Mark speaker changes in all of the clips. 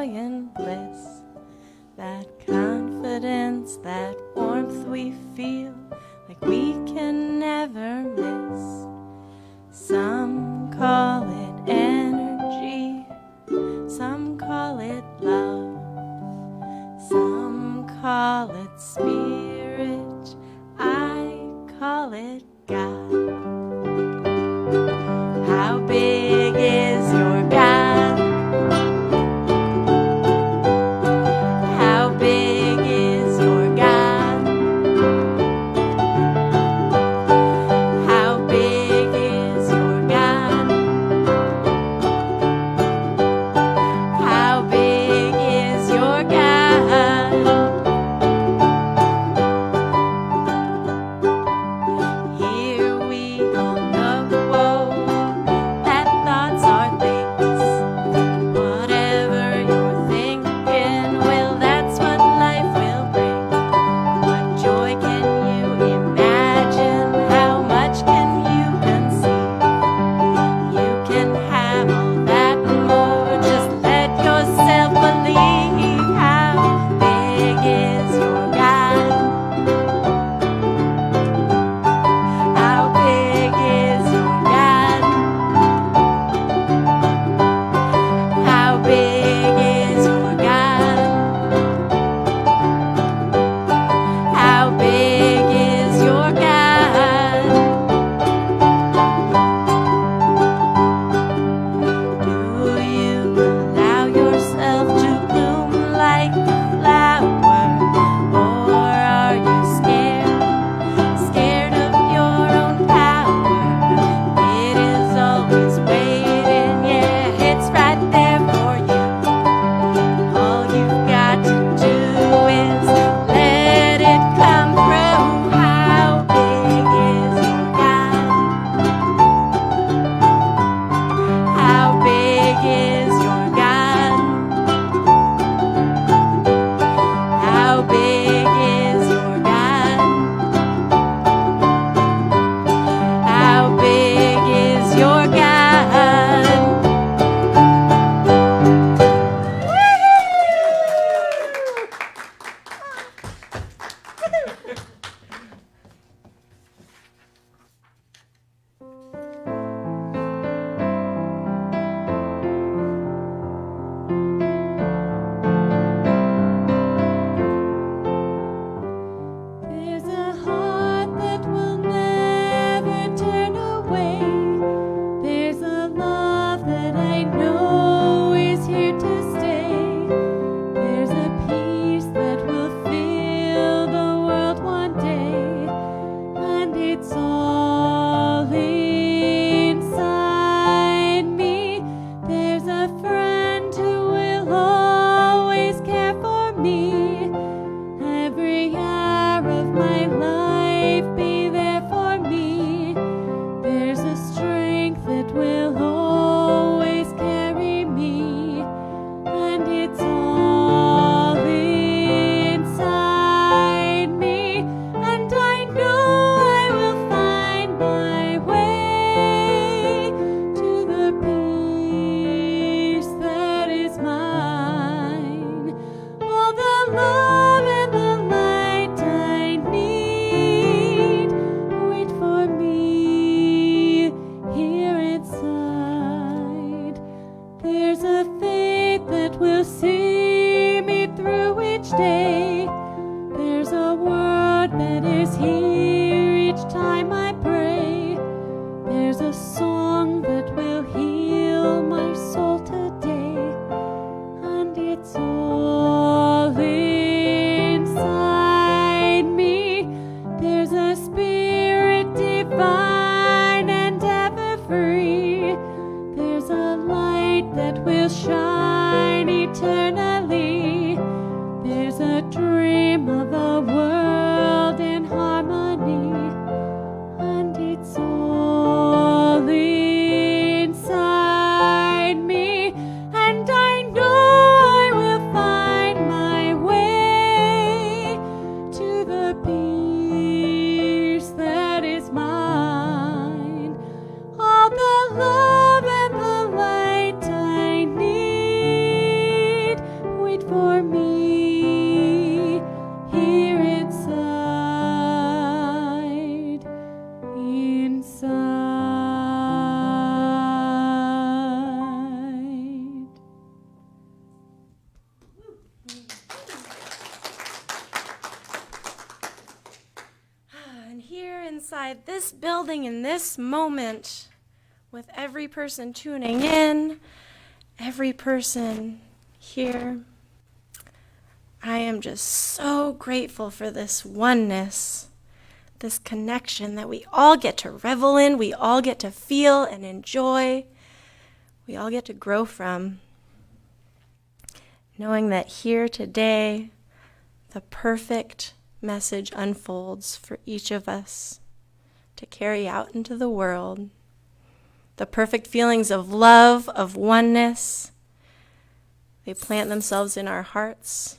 Speaker 1: joy and bliss, that confidence, that warmth we feel like we can never miss. Some call it energy, some call it love, some call it spirit, I call it God. How big is your God? How big is your God? How big is your God? How big is your God? Here we all know that thoughts are things. Whatever you're thinking, well, that's what life will bring. What joy can you imagine? How much can you conceive? You can have all that and more. Just let yourself believe. How big is your God? How big is your God? How big is your God? How big is your God? Do you allow yourself to bloom like a flower? Or are you scared of your own power? It is always waiting, yeah, it's right there for you. All you've got to do is let it come through. How big is your God? How big is your God? How big is your God? How big is your God? There's a heart that will never turn away. There's a love that I know is here to stay. There's a peace that will fill the world one day, and it's all inside me. There's a friend who will always care for me. Every hour of my life be there for me. There's a strength that will always carry me, and it's all inside me. And I know I will find my way to the peace that is mine. All the love and the light I need wait for me here inside. There's a faith that will see me through each day. There's a word that is here each time I pray. There's a song that will heal my soul today, and it's all inside me. There's a spirit divine and ever free. There's a light that will shine eternally. There's a dream of a world in harmony, and it's all inside me. And I know I will find inside this building in this moment, with every person tuning in, every person here, I am just so grateful for this oneness, this connection that we all get to revel in, we all get to feel and enjoy, we all get to grow from. Knowing that here today, the perfect message unfolds for each of us to carry out into the world. The perfect feelings of love, of oneness, they plant themselves in our hearts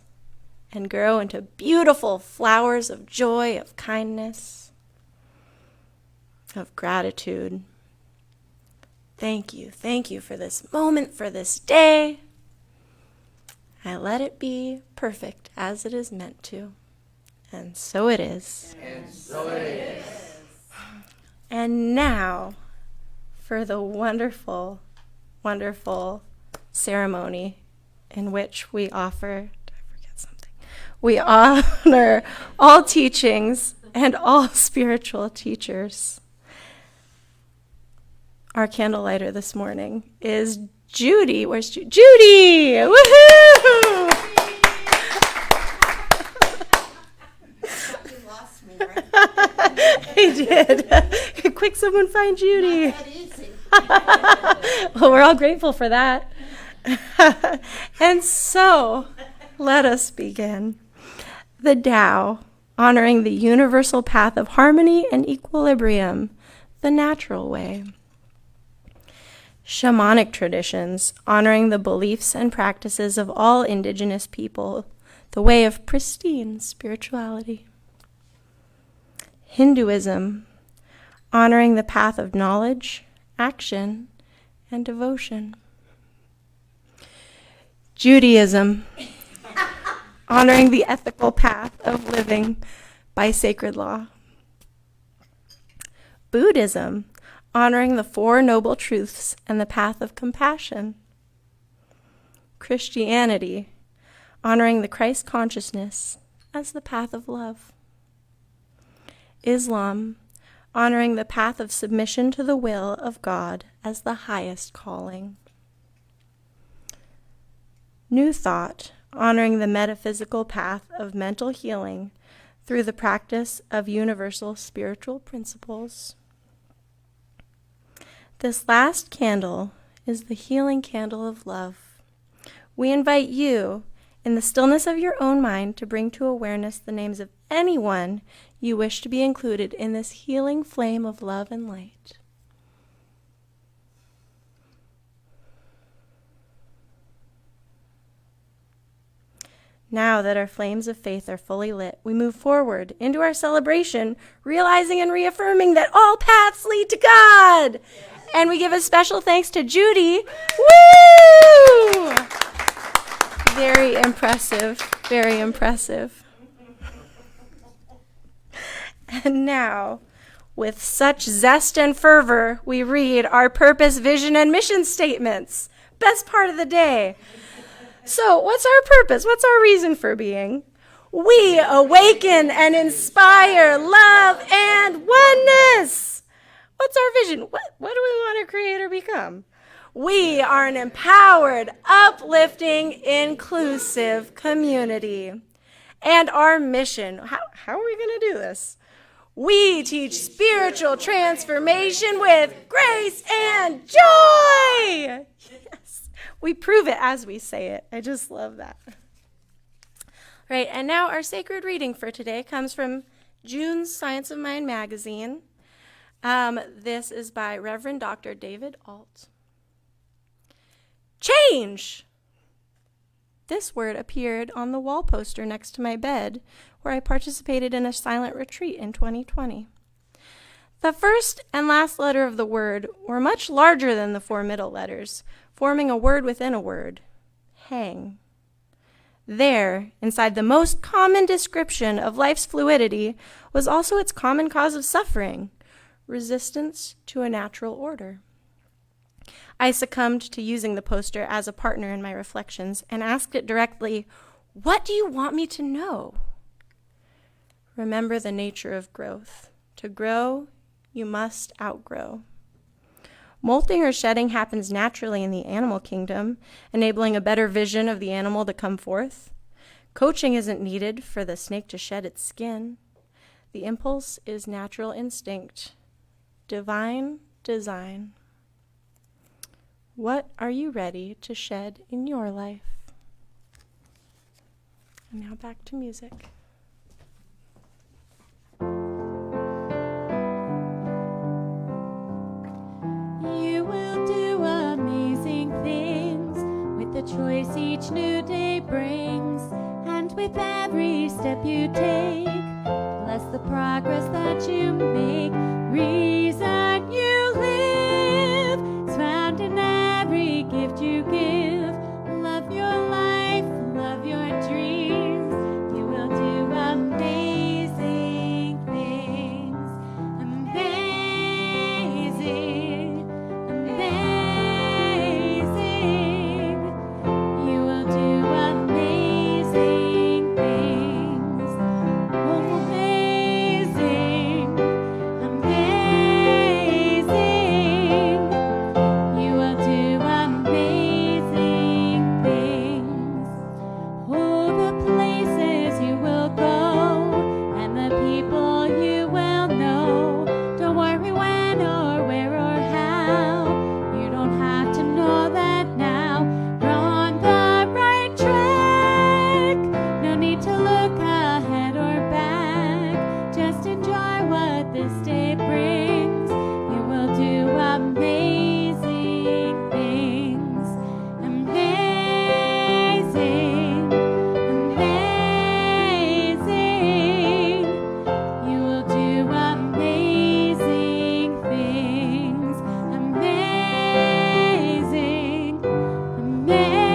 Speaker 1: and grow into beautiful flowers of joy, of kindness, of gratitude. Thank you for this moment, for this day. I let it be perfect as it is meant to. And so it is.
Speaker 2: And so it is.
Speaker 1: And now for the wonderful, wonderful ceremony in which we offer, we honor all teachings and all spiritual teachers. Our candlelighter this morning is Judy. Where's Judy? Judy! Woohoo!
Speaker 2: You lost me, right?
Speaker 1: He did. Quick, someone find Judy.
Speaker 2: Not that easy.
Speaker 1: Well, we're all grateful for that. And so, let us begin. The Tao, honoring the universal path of harmony and equilibrium, the natural way. Shamanic traditions, honoring the beliefs and practices of all indigenous people, the way of pristine spirituality. Hinduism, honoring the path of knowledge, action, and devotion. Judaism, honoring the ethical path of living by sacred law. Buddhism, honoring the Four Noble Truths and the path of compassion. Christianity, honoring the Christ consciousness as the path of love. Islam, honoring the path of submission to the will of God as the highest calling. New Thought, honoring the metaphysical path of mental healing through the practice of universal spiritual principles. This last candle is the healing candle of love. We invite you, in the stillness of your own mind, to bring to awareness the names of anyone you wish to be included in this healing flame of love and light. Now that our flames of faith are fully lit, we move forward into our celebration, realizing and reaffirming that all paths lead to God. Yes. And we give a special thanks to Judy. Woo! Very impressive, very impressive. And now, with such zest and fervor, we read our purpose, vision, and mission statements. Best part of the day. So, what's our purpose? What's our reason for being? We awaken and inspire love and oneness. What's our vision? What do we want to create or become? We are an empowered, uplifting, inclusive community. And our mission, how are we going to do this? We teach spiritual transformation with grace and joy. Yes, we prove it as we say it. I just love that. Right, and now our sacred reading for today comes from June's Science of Mind magazine. This is by Reverend Dr. David Alt. Change! This word appeared on the wall poster next to my bed, where I participated in a silent retreat in 2020. The first and last letter of the word were much larger than the four middle letters, forming a word within a word, hang. There, inside the most common description of life's fluidity, was also its common cause of suffering, resistance to a natural order. I succumbed to using the poster as a partner in my reflections and asked it directly, "What do you want me to know?" Remember the nature of growth,
Speaker 3: To grow, you must outgrow. Molting or shedding happens naturally in the animal kingdom, enabling a better vision of the animal to come forth. Coaching isn't needed for the snake to shed its skin. The impulse is natural instinct, divine design. What are you ready to shed in your life? And now back to music.
Speaker 1: You will do amazing things with the choice each new day brings, and with every step you take, bless the progress that you make. Reason you live is found in every gift you give. Love your life, love your dreams. You will do amazing things. Amazing, amazing. You will do amazing things. Amazing, amazing. You will do amazing things. Oh, the places you will go and the people you will know. Don't worry when or where or how. You don't have to know that now. You're on the right track. No need to look ahead or back. Just enjoy what this day brings. You will do amazing things. Amazing, amazing. You will do amazing things. Amazing, amazing.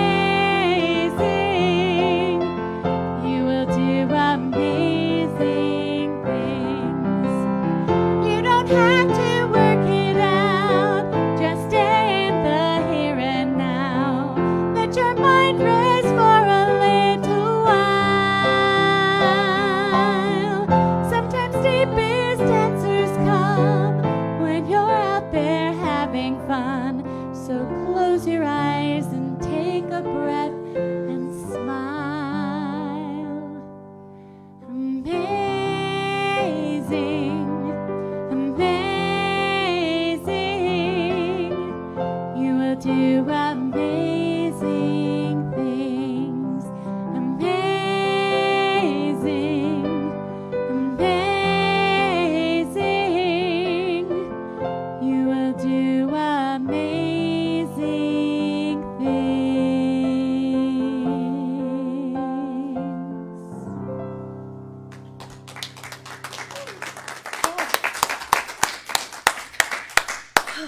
Speaker 1: You will do amazing things. You don't have to work it out. Just stay in the here and now. Let your mind rest for a little while. Sometimes deepest answers come when you're out there having fun. So close your eyes and take a breath and smile. Amazing, amazing. You will do amazing things. Amazing, amazing. You will do amazing things.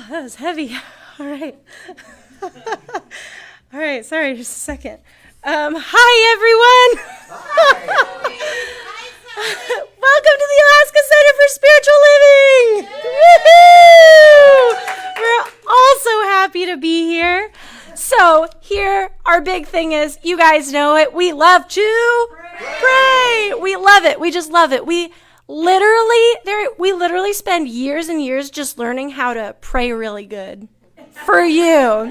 Speaker 3: That was heavy. All right. All right, sorry, just a second. Hi, everyone. Welcome to the Alaska Center for Spiritual Living. Woohoo! We're all so happy to be here. So here, our big thing is, you guys know it, we love to pray. We love it. We just love it. We literally spend years and years just learning how to pray really good for you.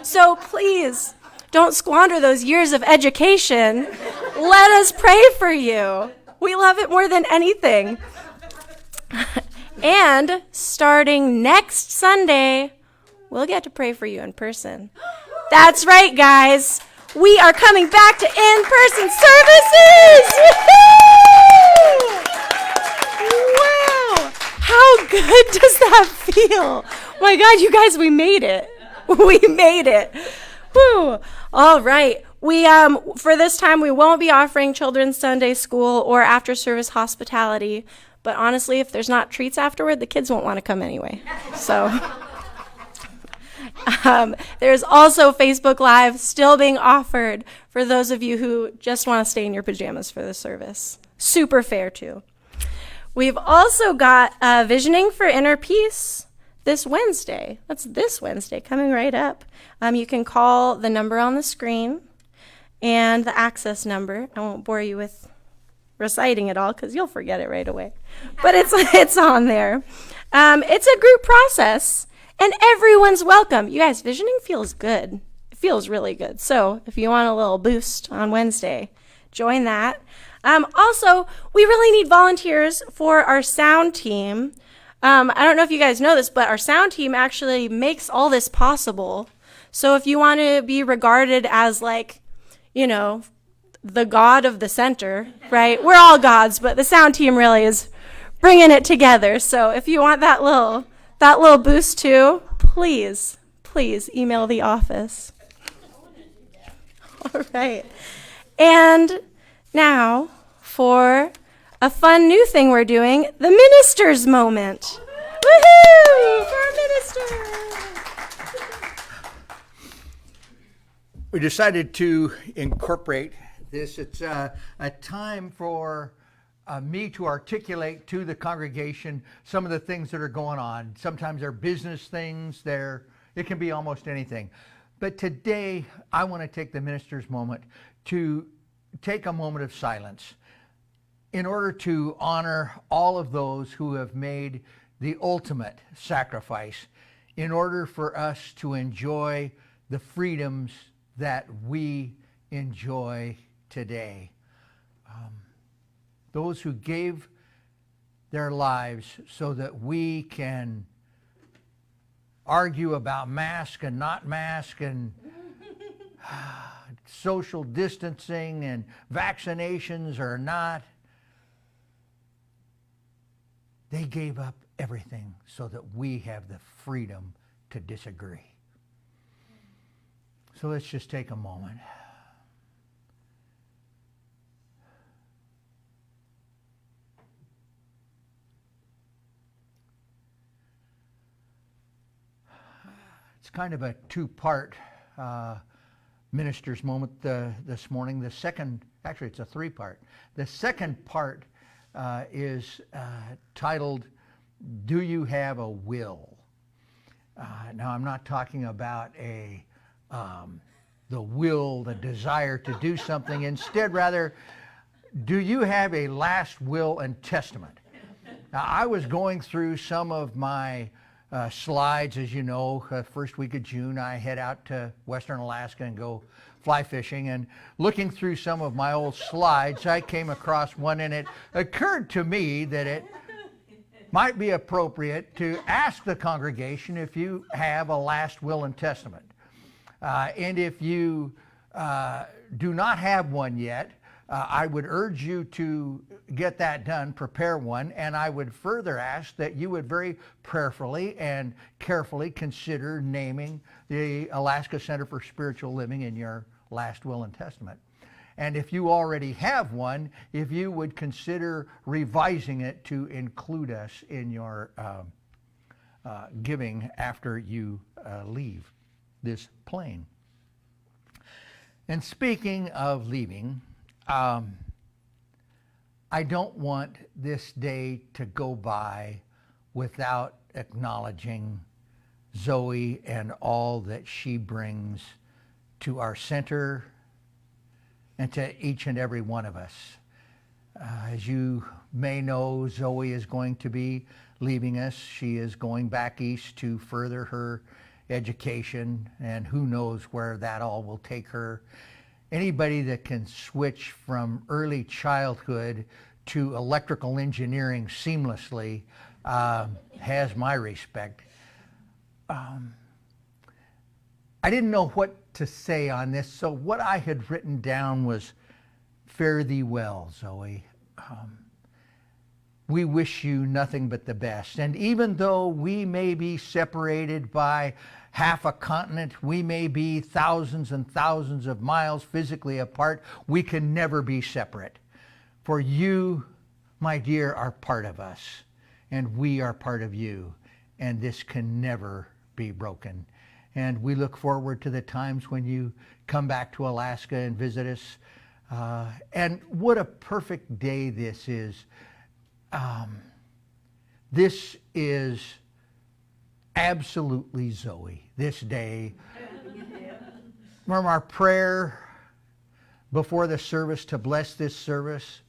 Speaker 3: So please, don't squander those years of education. Let us pray for you. We love it more than anything. And starting next Sunday, we'll get to pray for you in person. That's right, guys. We are coming back to in-person services. Woo-hoo! Wow. How good does that feel? My God, you guys, we made it. We made it. Woo. All right. We for this time, we won't be offering children's Sunday school or after-service hospitality. But honestly, if there's not treats afterward, the kids won't want to come anyway. So there's also Facebook Live still being offered for those of you who just want to stay in your pajamas for the service. Super fair, too. We've also got Visioning for Inner Peace this Wednesday. That's this Wednesday, coming right up. You can call the number on the screen and the access number. I won't bore you with reciting it all because you'll forget it right away. But it's on there. It's a group process, and everyone's welcome. You guys, visioning feels good. It feels really good. So if you want a little boost on Wednesday, join that. Also, we really need volunteers for our sound team. I don't know if you guys know this, but our sound team actually makes all this possible. So if you want to be regarded as like, you know, the god of the center, right? We're all gods, but the sound team really is bringing it together. So if you want that little boost too, please email the office. All right. And now for a fun new thing we're doing, the minister's moment. Woohoo! For our minister.
Speaker 4: We decided to incorporate this. It's a time for me to articulate to the congregation some of the things that are going on. Sometimes they're business things. It can be almost anything. But today, I want to take the minister's moment to take a moment of silence in order to honor all of those who have made the ultimate sacrifice in order for us to enjoy the freedoms that we enjoy today. Those who gave their lives so that we can argue about mask and not mask and social distancing and vaccinations or not. They gave up everything so that we have the freedom to disagree. So let's just take a moment. It's kind of a two-part minister's moment this morning. Actually it's a three-part. The second part is titled, Do You Have a Will? Now I'm not talking about the will, the desire to do something. Instead, rather, do you have a last will and testament? Now, I was going through some of my slides, as you know. First week of June, I head out to Western Alaska and go fly fishing. And looking through some of my old slides, I came across one, and it occurred to me that it might be appropriate to ask the congregation if you have a last will and testament. And if you do not have one yet, I would urge you to get that done, prepare one, and I would further ask that you would very prayerfully and carefully consider naming the Alaska Center for Spiritual Living in your last will and testament. And if you already have one, if you would consider revising it to include us in your giving after you leave this plane. And speaking of leaving, I don't want this day to go by without acknowledging Zoe and all that she brings to our center and to each and every one of us. As you may know, Zoe is going to be leaving us. She is going back east to further her education, and who knows where that all will take her. Anybody that can switch from early childhood to electrical engineering seamlessly has my respect. I didn't know what to say on this, so what I had written down was, fare thee well, Zoe. We wish you nothing but the best. And even though we may be separated by half a continent, we may be thousands and thousands of miles physically apart, we can never be separate. For you, my dear, are part of us, and we are part of you, and this can never be broken. And we look forward to the times when you come back to Alaska and visit us. And what a perfect day this is. This is absolutely Zoe, this day. From our prayer before the service to bless this service,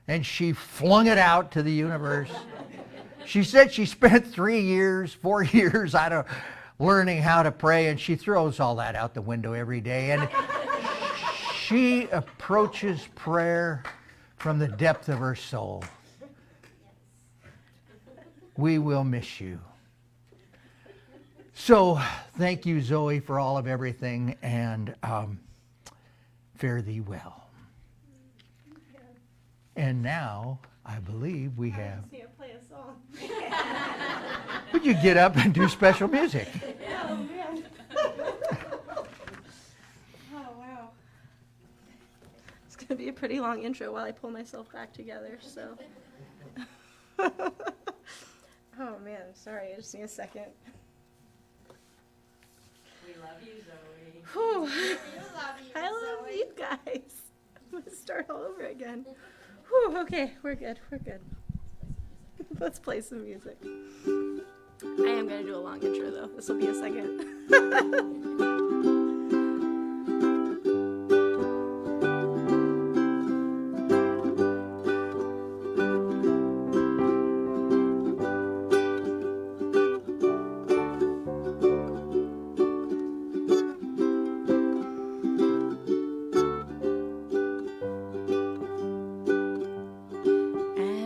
Speaker 4: and she flung it out to the universe. She said she spent 4 years, learning how to pray, and she throws all that out the window every day. And she approaches prayer from the depth of her soul. We will miss you. So thank you, Zoe, for all of everything, and fare thee well. And now, I believe we have...
Speaker 3: Play a song.
Speaker 4: Would you get up and do special music?
Speaker 3: Oh, man. Oh, wow. It's going to be a pretty long intro while I pull myself back together, so. Oh, man, sorry, I just need a second.
Speaker 2: We love you, Zoe.
Speaker 3: Whew.
Speaker 2: love you,
Speaker 3: I love you guys. I'm going to start all over again. Whew, okay, we're good. Let's play some music. I am going to do a long intro, though. This will be a second.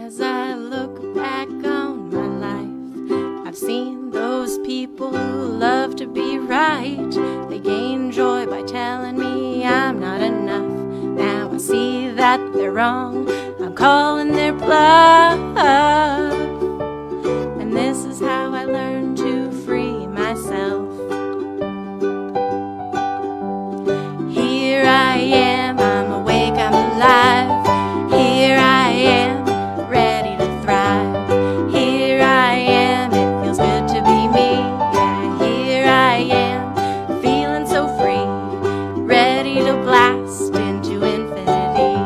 Speaker 3: As I look back on my life, I've seen those people who love to be right. They gain joy by telling me I'm not enough. Now I see that they're wrong. I'm calling their bluff. And this is how I learned to free myself. Here I am, I'm awake, I'm alive. Here I am, ready to thrive. Here I am, it feels good to be me. Yeah, here I am, feeling so free, ready to blast into infinity.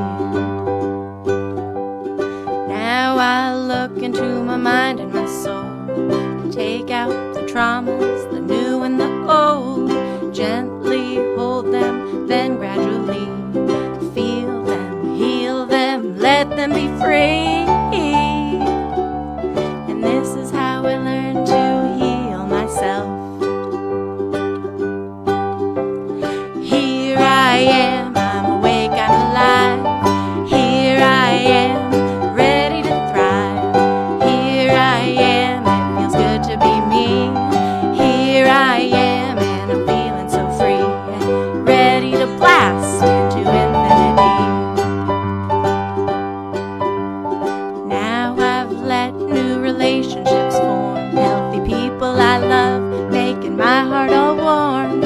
Speaker 3: Now I look into my mind and my soul, take out the traumas, the new and the old, gently hold them, then gradually feel them, heal them, let them be free. And this is how I learned to heal myself. Here I am, I'm awake, I'm alive. Here I am, ready to thrive. Here I am, it feels good to be me. Here I am, and I'm feeling so free, ready to blast into infinity. Now I've let new relationships form, healthy people I love, making my heart all warm.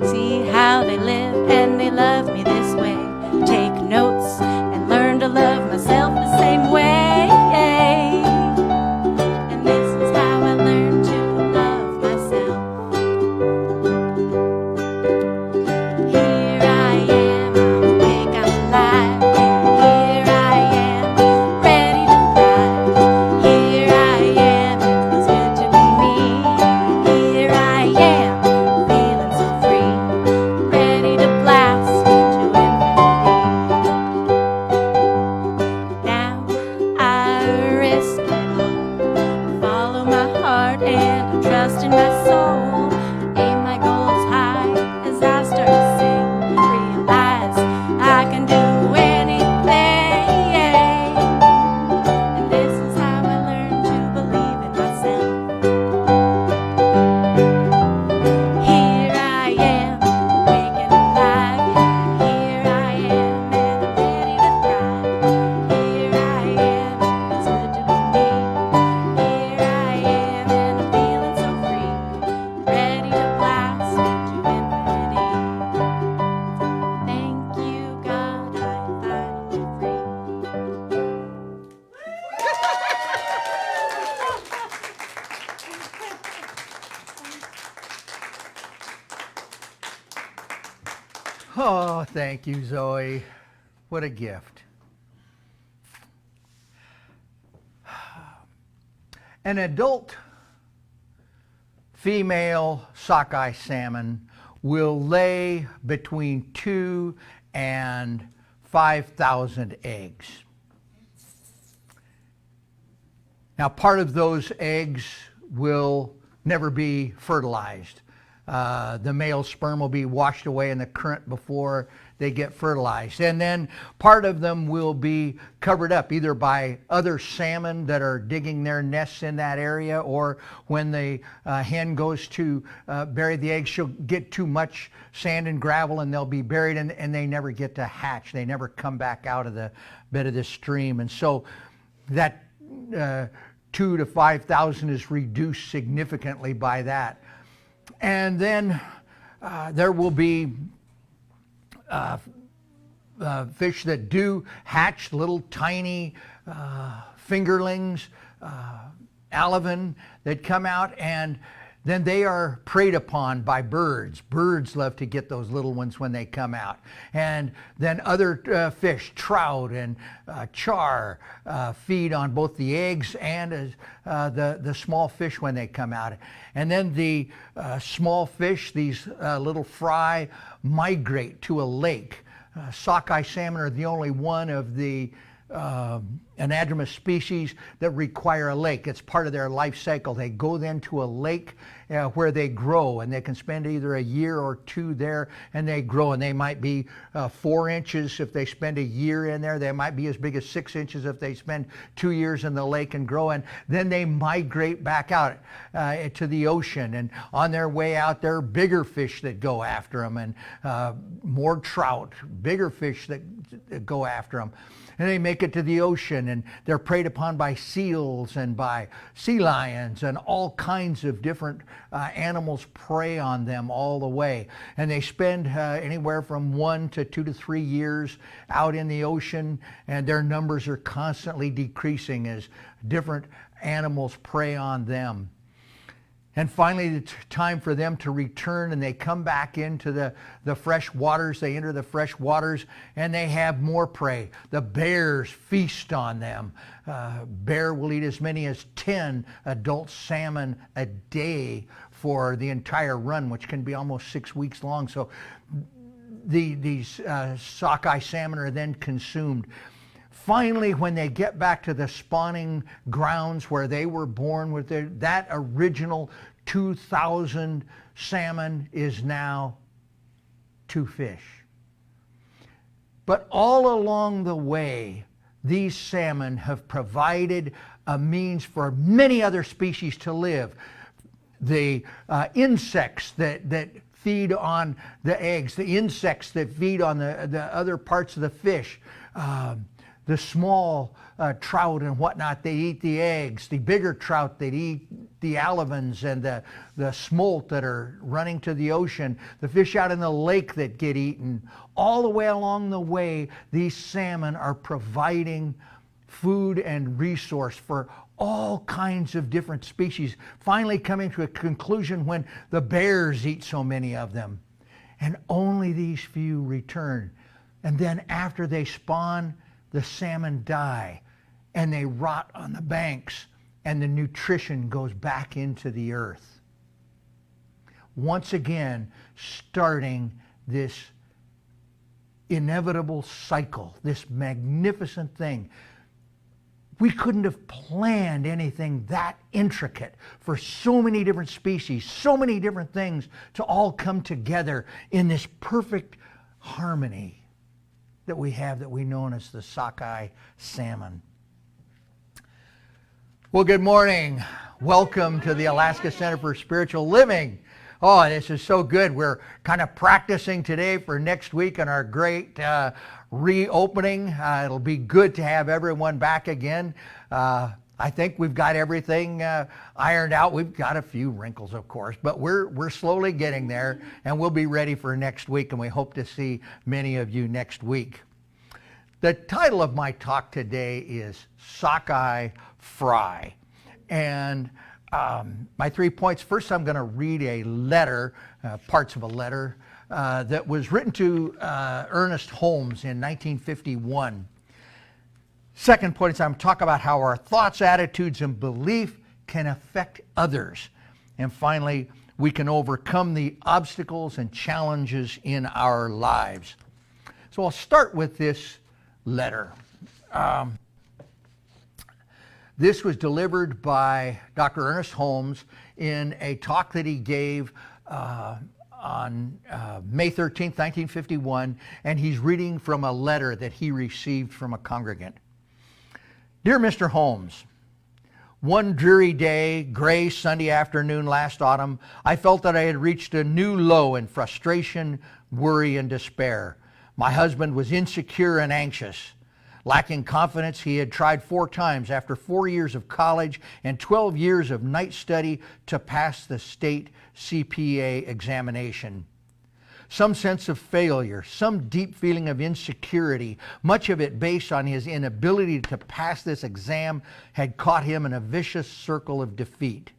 Speaker 3: See how they live and they love me this way. Take notes and learn to love myself the same way. And this is how I learned to love myself. Here I am, I'm awake, I'm alive. Here I am, ready to thrive. Here I am, it feels good to be me. Here I am, feeling so free, ready to blast into infinity. Now I risk it all, follow my heart and I trust in my soul. Aim my goals high as I start to sing, realize I can do anything. And this is how I learned to believe in myself. Here I am, awake and alive. Here I am, and I'm ready to thrive. Here I am, it's good to be me. Here I am, and I'm feeling so free, ready to blast into infinity. Thank you, God, I'm finally free.
Speaker 4: Oh, thank you, Zoe. What a gift. An adult female sockeye salmon will lay between 2,000 and 5,000 eggs. Now, part of those eggs will never be fertilized. The male sperm will be washed away in the current before they get fertilized. And then part of them will be covered up either by other salmon that are digging their nests in that area, or when the hen goes to bury the eggs, she'll get too much sand and gravel and they'll be buried, and they never get to hatch. They never come back out of the bed of the stream. And so that 2,000 to 5,000 is reduced significantly by that. And then there will be fish that do hatch, little tiny fingerlings, alevin that come out, and then they are preyed upon by birds. Birds love to get those little ones when they come out. And then other fish, trout and char, feed on both the eggs and the small fish when they come out. And then the small fish, these little fry, migrate to a lake. Sockeye salmon are the only one of the anadromous species that require a lake. It's part of their life cycle. They go then to a lake where they grow, and they can spend either a year or two there, and they grow, and they might be 4 inches if they spend a year in there. They might be as big as 6 inches if they spend 2 years in the lake and grow, and then they migrate back out to the ocean. And on their way out, there are bigger fish that go after them, and more trout, bigger fish that go after them. And they make it to the ocean, and they're preyed upon by seals and by sea lions, and all kinds of different animals prey on them all the way. And they spend anywhere from 1 to 2 to 3 years out in the ocean, and their numbers are constantly decreasing as different animals prey on them. And finally, it's time for them to return, and they come back into the fresh waters. They enter the fresh waters, and they have more prey. The bears feast on them. Bear will eat as many as 10 adult salmon a day for the entire run, which can be almost 6 weeks long. So these sockeye salmon are then consumed. Finally, when they get back to the spawning grounds where they were born, with that original 2,000 salmon is now 2 fish. But all along the way, these salmon have provided a means for many other species to live. The insects that feed on the eggs, the insects that feed on the other parts of the fish, the small trout and whatnot, they eat the eggs. The bigger trout, they eat the alevins and the smolt that are running to the ocean. The fish out in the lake that get eaten. All the way along the way, these salmon are providing food and resource for all kinds of different species, finally coming to a conclusion when the bears eat so many of them. And only these few return. And then after they spawn, the salmon die and they rot on the banks, and the nutrition goes back into the earth. Once again, starting this inevitable cycle, this magnificent thing. We couldn't have planned anything that intricate for so many different species, so many different things to all come together in this perfect harmony that we have, that we know as the sockeye salmon. Well, good morning. Welcome to the Alaska Center for Spiritual Living. Oh, this is so good. We're kind of practicing today for next week on our great reopening. It'll be good to have everyone back again. I think we've got everything ironed out. We've got a few wrinkles, of course, but we're slowly getting there, and we'll be ready for next week, and we hope to see many of you next week. The title of my talk today is Sockeye Fry. And my 3 points. First, I'm going to read a letter, parts of a letter, that was written to Ernest Holmes in 1951. Second point is I'm going to talk about how our thoughts, attitudes, and belief can affect others. And finally, we can overcome the obstacles and challenges in our lives. So I'll start with this letter. This was delivered by Dr. Ernest Holmes in a talk that he gave on May 13th, 1951, and he's reading from a letter that he received from a congregant. Dear Mr. Holmes, one dreary day, gray Sunday afternoon last autumn, I felt that I had reached a new low in frustration, worry, and despair. My husband was insecure and anxious. Lacking confidence, he had tried 4 times after 4 years of college and 12 years of night study to pass the state CPA examination. Some sense of failure, some deep feeling of insecurity, much of it based on his inability to pass this exam, had caught him in a vicious circle of defeat.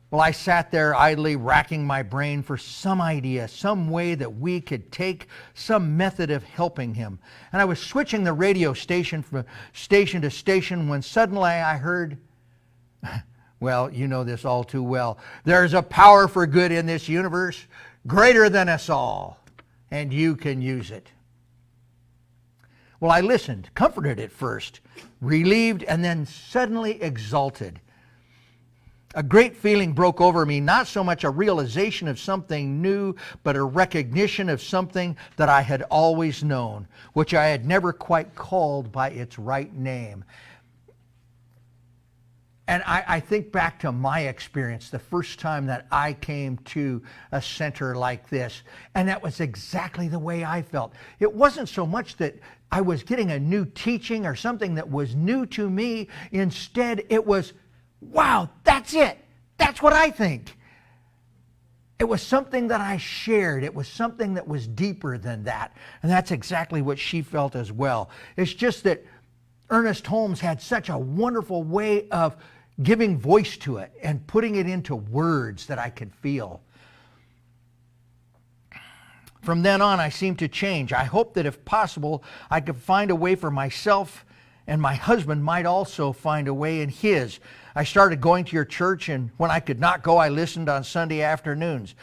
Speaker 4: Well, I sat there idly racking my brain for some idea, some way that we could take, some method of helping him. And I was switching the radio station from station to station when suddenly I heard, well, you know this all too well, there's a power for good in this universe greater than us all, and you can use it. Well, I listened, comforted at first, relieved, and then suddenly exalted. A great feeling broke over me, not so much a realization of something new, but a recognition of something that I had always known, which I had never quite called by its right name. And I think back to my experience the first time that I came to a center like this, and that was exactly the way I felt. It wasn't so much that I was getting a new teaching or something that was new to me. Instead, it was, wow, that's it. That's what I think. It was something that I shared. It was something that was deeper than that. And that's exactly what she felt as well. It's just that Ernest Holmes had such a wonderful way of giving voice to it and putting it into words that I could feel. From then on, I seemed to change. I hope that if possible, I could find a way for myself, and my husband might also find a way in his. I started going to your church, and when I could not go, I listened on Sunday afternoons.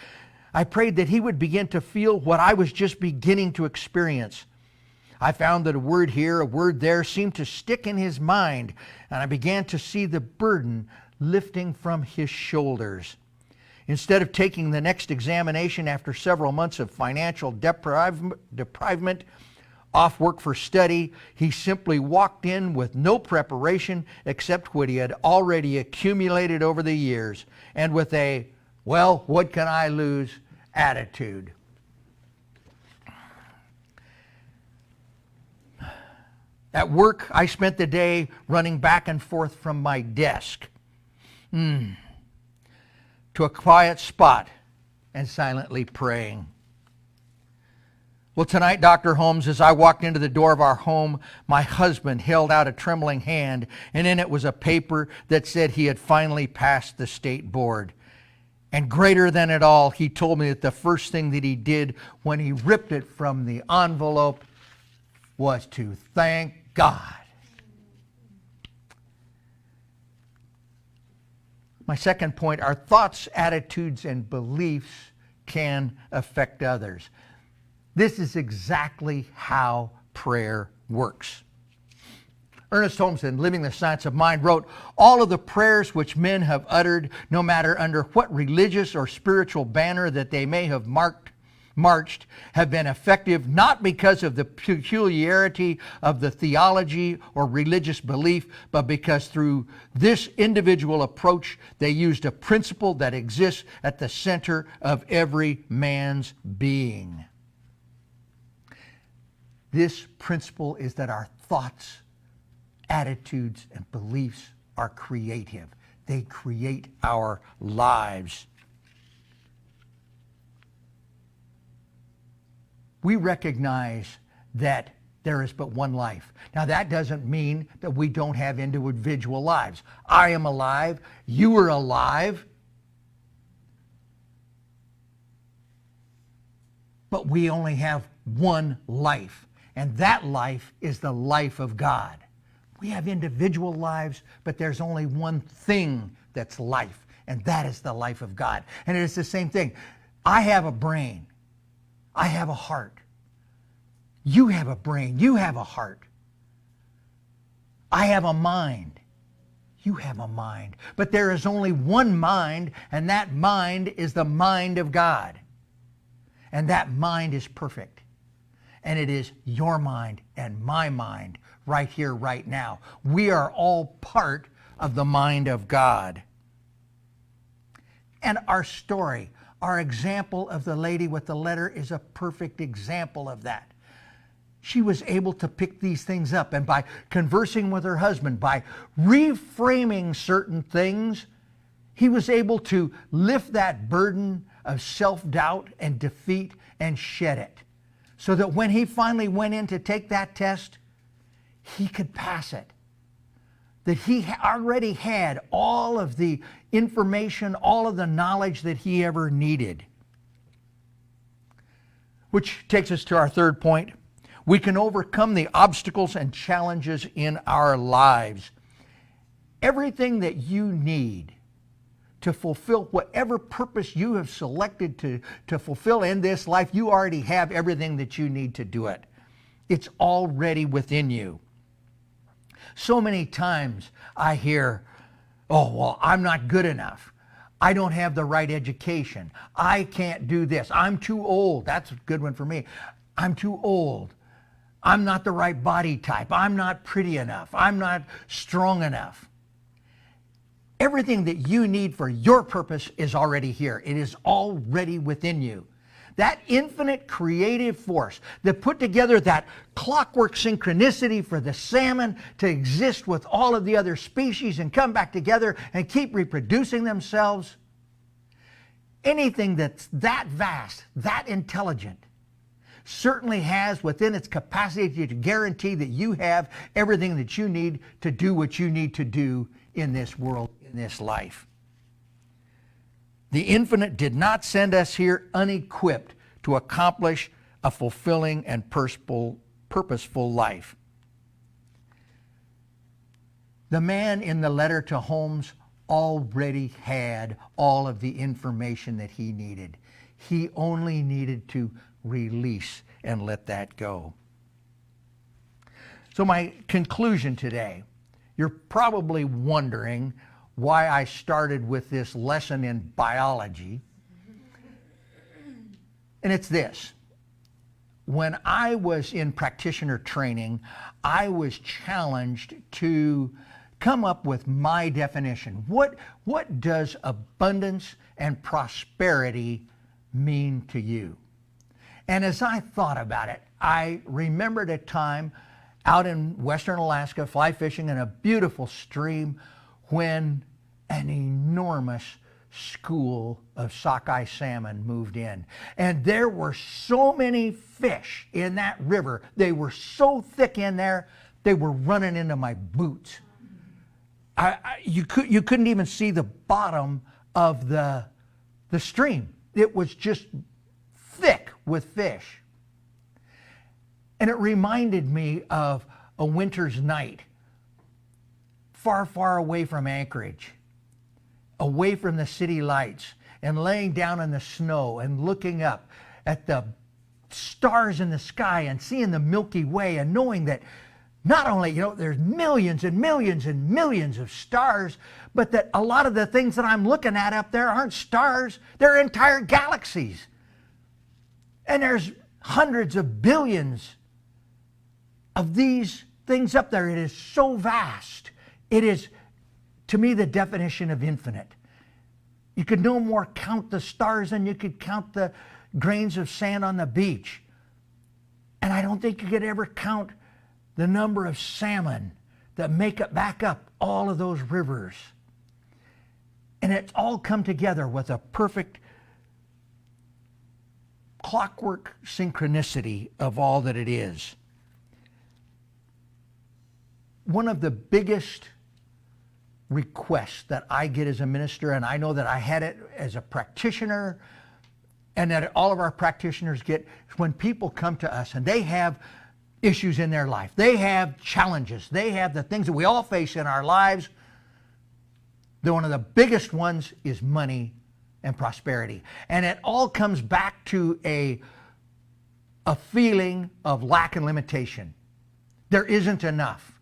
Speaker 4: I prayed that he would begin to feel what I was just beginning to experience. I found that a word here, a word there seemed to stick in his mind, and I began to see the burden lifting from his shoulders. Instead of taking the next examination after several months of financial deprivement, off work for study, he simply walked in with no preparation except what he had already accumulated over the years, and with a, well, what can I lose attitude. At work, I spent the day running back and forth from my desk to a quiet spot and silently praying. Well, tonight, Dr. Holmes, as I walked into the door of our home, my husband held out a trembling hand, and in it was a paper that said he had finally passed the state board. And greater than it all, he told me that the first thing that he did when he ripped it from the envelope was to thank God. My second point, our thoughts, attitudes, and beliefs can affect others. This is exactly how prayer works. Ernest Holmes, in Living the Science of Mind, wrote, all of the prayers which men have uttered, no matter under what religious or spiritual banner that they may have marched, have been effective not because of the peculiarity of the theology or religious belief, but because through this individual approach they used a principle that exists at the center of every man's being. This principle is that our thoughts, attitudes, and beliefs are creative. They create our lives. We recognize that there is but one life. Now, that doesn't mean that we don't have individual lives. I am alive. You are alive. But we only have one life. And that life is the life of God. We have individual lives, but there's only one thing that's life, and that is the life of God. And it is the same thing. I have a brain. I have a heart. You have a brain. You have a heart. I have a mind. You have a mind. But there is only one mind, and that mind is the mind of God. And that mind is perfect. And it is your mind and my mind right here, right now. We are all part of the mind of God. And our story, our example of the lady with the letter is a perfect example of that. She was able to pick these things up, and by conversing with her husband, by reframing certain things, he was able to lift that burden of self-doubt and defeat and shed it. So that when he finally went in to take that test, he could pass it. That he already had all of the information, all of the knowledge that he ever needed. Which takes us to our third point. We can overcome the obstacles and challenges in our lives. Everything that you need to fulfill whatever purpose you have selected to fulfill in this life, you already have everything that you need to do it. It's already within you. So many times I hear, oh, well, I'm not good enough. I don't have the right education. I can't do this. I'm too old. That's a good one for me. I'm too old. I'm not the right body type. I'm not pretty enough. I'm not strong enough. Everything that you need for your purpose is already here. It is already within you. That infinite creative force that put together that clockwork synchronicity for the salmon to exist with all of the other species and come back together and keep reproducing themselves. Anything that's that vast, that intelligent, certainly has within its capacity to guarantee that you have everything that you need to do what you need to do in this world, in this life. The infinite did not send us here unequipped to accomplish a fulfilling and purposeful life. The man in the letter to Holmes already had all of the information that he needed. He only needed to release and let that go. So my conclusion today, you're probably wondering why I started with this lesson in biology. And it's this. When I was in practitioner training, I was challenged to come up with my definition. What does abundance and prosperity mean to you? And as I thought about it, I remembered a time out in western Alaska, fly fishing in a beautiful stream, when an enormous school of sockeye salmon moved in. And there were so many fish in that river. They were so thick in there, they were running into my boots. You couldn't even see the bottom of the stream. It was just thick with fish. And it reminded me of a winter's night, far, far away from Anchorage, away from the city lights, and laying down in the snow and looking up at the stars in the sky and seeing the Milky Way and knowing that not only, there's millions and millions and millions of stars, but that a lot of the things that I'm looking at up there aren't stars, they're entire galaxies. And there's hundreds of billions of these things up there. It is so vast. It is, to me, the definition of infinite. You could no more count the stars than you could count the grains of sand on the beach. And I don't think you could ever count the number of salmon that make it back up all of those rivers. And it's all come together with a perfect clockwork synchronicity of all that it is. One of the biggest requests that I get as a minister, and I know that I had it as a practitioner, and that all of our practitioners get, is when people come to us and they have issues in their life. They have challenges. They have the things that we all face in our lives. One of the biggest ones is money and prosperity. And it all comes back to a feeling of lack and limitation. There isn't enough.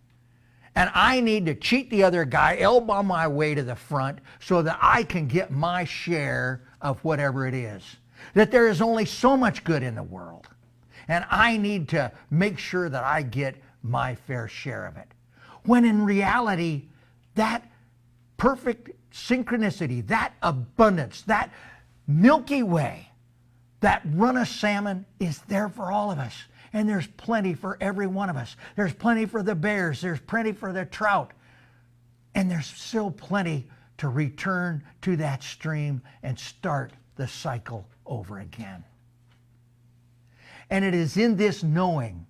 Speaker 4: And I need to cheat the other guy, elbow my way to the front so that I can get my share of whatever it is. That there is only so much good in the world. And I need to make sure that I get my fair share of it. When in reality, that perfect synchronicity, that abundance, that Milky Way, that run of salmon is there for all of us. And there's plenty for every one of us. There's plenty for the bears. There's plenty for the trout. And there's still plenty to return to that stream and start the cycle over again. And it is in this knowing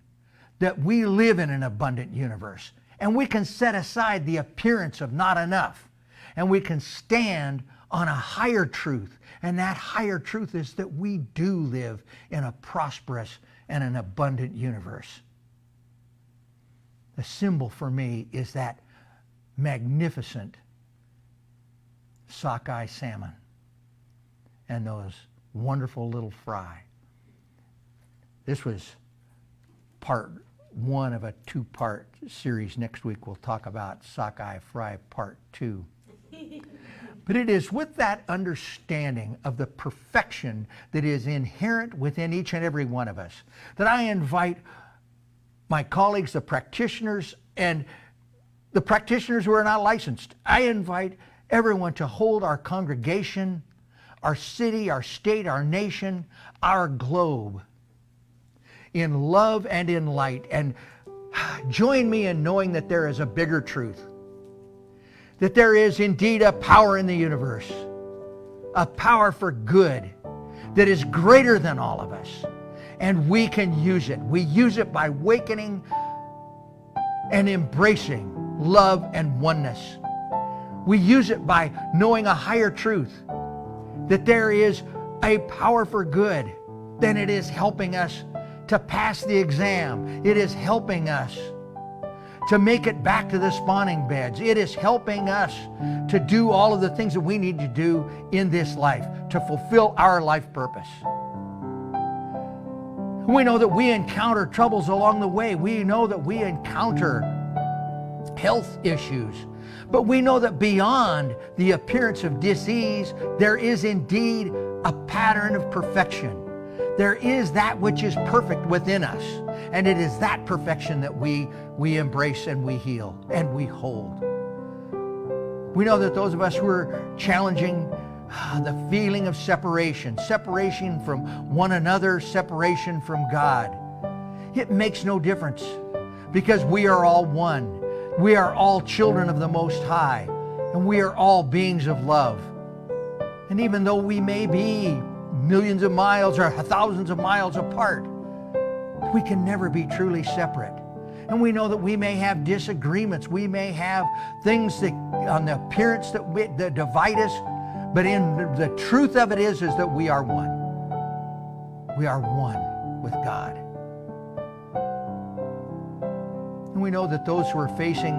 Speaker 4: that we live in an abundant universe. And we can set aside the appearance of not enough. And we can stand on a higher truth. And that higher truth is that we do live in a prosperous and an abundant universe. The symbol for me is that magnificent sockeye salmon and those wonderful little fry. This was part one of a two-part series. Next week we'll talk about sockeye fry part 2. But it is with that understanding of the perfection that is inherent within each and every one of us that I invite my colleagues, the practitioners, and the practitioners who are not licensed. I invite everyone to hold our congregation, our city, our state, our nation, our globe in love and in light. And join me in knowing that there is a bigger truth. That there is indeed a power in the universe, a power for good that is greater than all of us. And we can use it. We use it by awakening and embracing love and oneness. We use it by knowing a higher truth, that there is a power for good. Then it is helping us to pass the exam. It is helping us to make it back to the spawning beds. It is helping us to do all of the things that we need to do in this life to fulfill our life purpose. We know that we encounter troubles along the way. We know that we encounter health issues. But we know that beyond the appearance of disease, there is indeed a pattern of perfection. There is that which is perfect within us. And it is that perfection that we embrace and we heal and we hold. We know that those of us who are challenging the feeling of separation from one another, separation from God, it makes no difference because we are all one. We are all children of the Most High, and we are all beings of love. And even though we may be millions of miles or thousands of miles apart, we can never be truly separate. And we know that we may have disagreements. We may have things that on the appearance that divide us. But in the truth of it is that we are one. We are one with God. And we know that those who are facing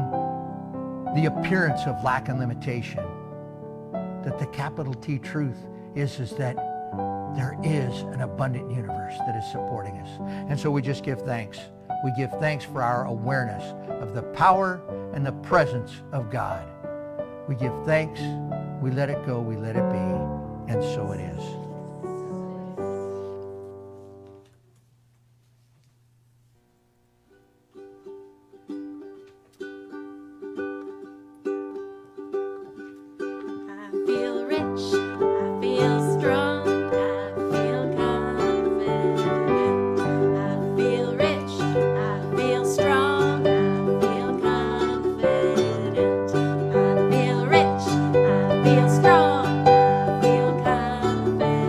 Speaker 4: the appearance of lack and limitation, that the capital T truth is that there is an abundant universe that is supporting us. And so we just give thanks. We give thanks for our awareness of the power and the presence of God. We give thanks, we let it go, we let it be, and so it is.
Speaker 1: I feel rich, I feel strong, I feel confident. I feel rich, I feel strong, I feel confident. I feel rich, I feel strong, I feel confident.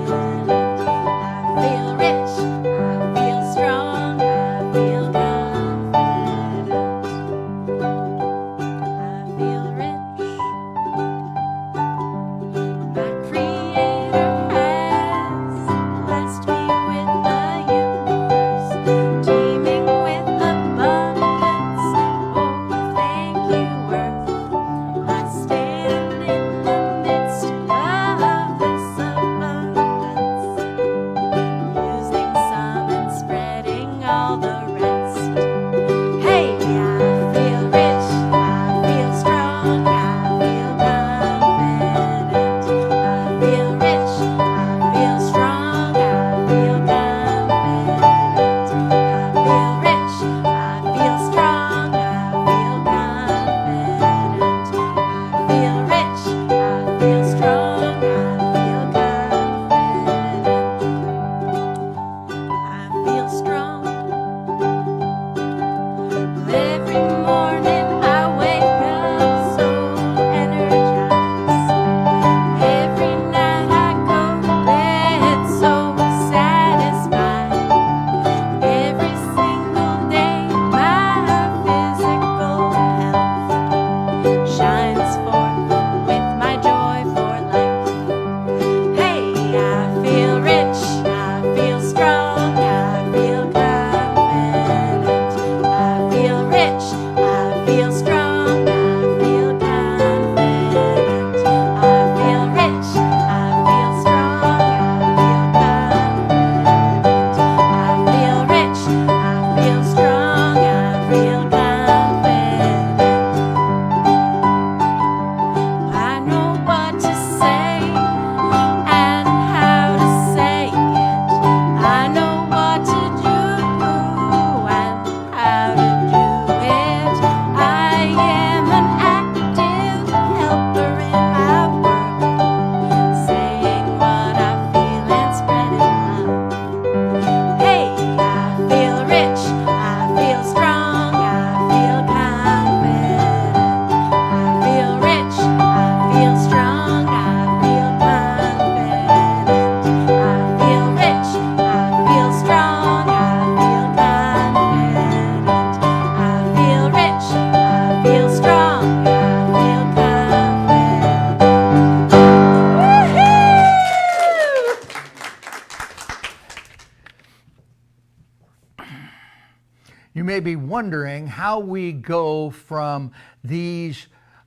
Speaker 4: wondering how we go from these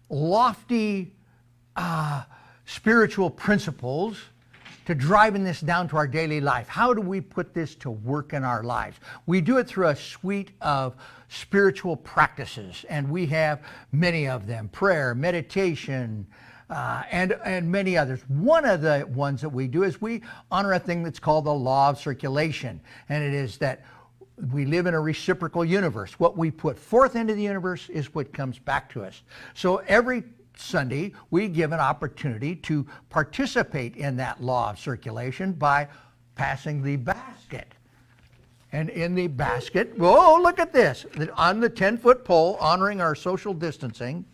Speaker 4: lofty spiritual principles to driving this down to our daily life. How do we put this to work in our lives? We do it through a suite of spiritual practices, and we have many of them: prayer, meditation, and many others. One of the ones that we do is we honor a thing that's called the law of circulation, and it is that we live in a reciprocal universe. What we put forth into the universe is what comes back to us. So every Sunday, we give an opportunity to participate in that law of circulation by passing the basket. And in the basket, whoa, look at this. On the 10-foot pole, honoring our social distancing,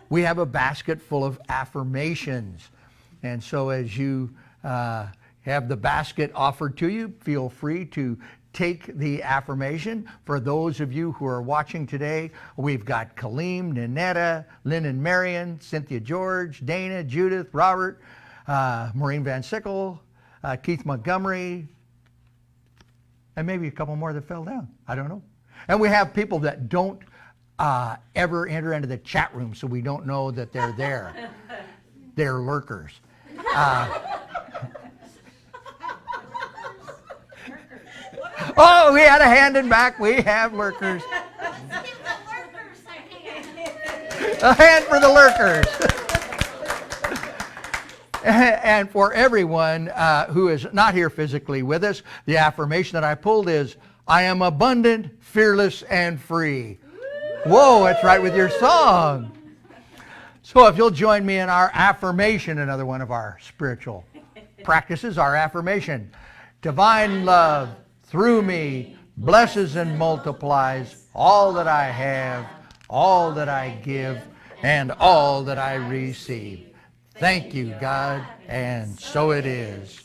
Speaker 4: we have a basket full of affirmations. And so as you have the basket offered to you, feel free to take the affirmation. For those of you who are watching today, we've got Kaleem, Ninetta, Lynn and Marion, Cynthia George, Dana, Judith, Robert, Maureen Van Sickle, Keith Montgomery, and maybe a couple more that fell down. I don't know. And we have people that don't ever enter into the chat room, so we don't know that they're there. They're lurkers. Oh, we had a hand in back. We have lurkers. A hand for the lurkers. And for everyone who is not here physically with us, the affirmation that I pulled is, I am abundant, fearless, and free. Whoa, that's right with your song. So if you'll join me in our affirmation, another one of our spiritual practices, our affirmation. Divine love through me blesses and multiplies all that I have, all that I give, and all that I receive. Thank you, God, and so it is.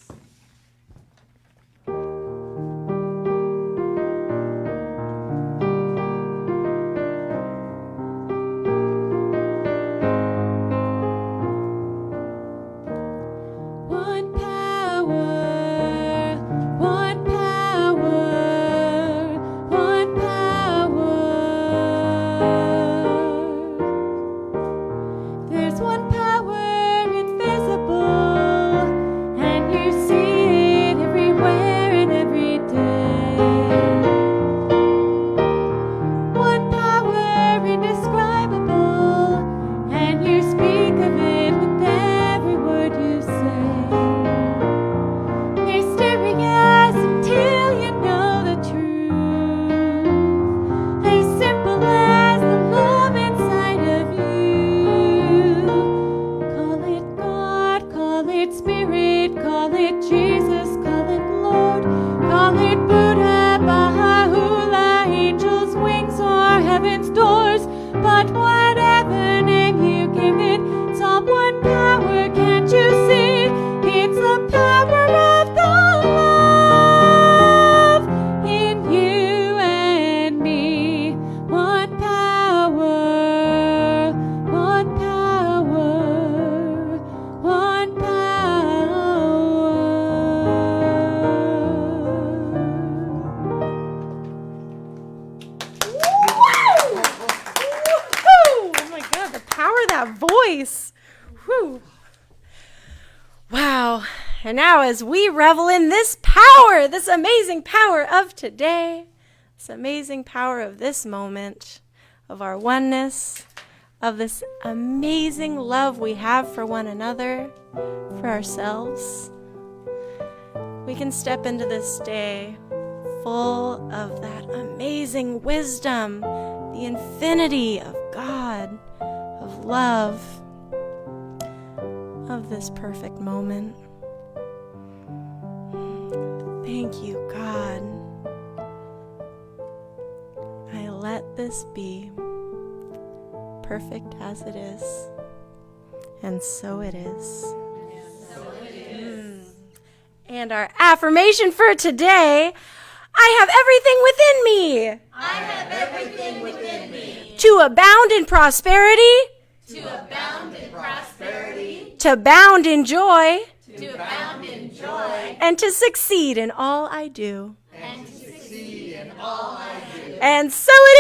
Speaker 3: And now as we revel in this power, this amazing power of today, this amazing power of this moment, of our oneness, of this amazing love we have for one another, for ourselves, we can step into this day full of that amazing wisdom, the infinity of God, of love, of this perfect moment. Thank you, God. I let this be perfect as it is, and so it is. And our affirmation for today, I have everything within me.
Speaker 1: I have everything within me.
Speaker 3: To abound in prosperity.
Speaker 1: To abound in prosperity.
Speaker 3: To abound in joy.
Speaker 1: To abound in joy.
Speaker 3: And to succeed in all I do.
Speaker 1: And to succeed
Speaker 3: And so it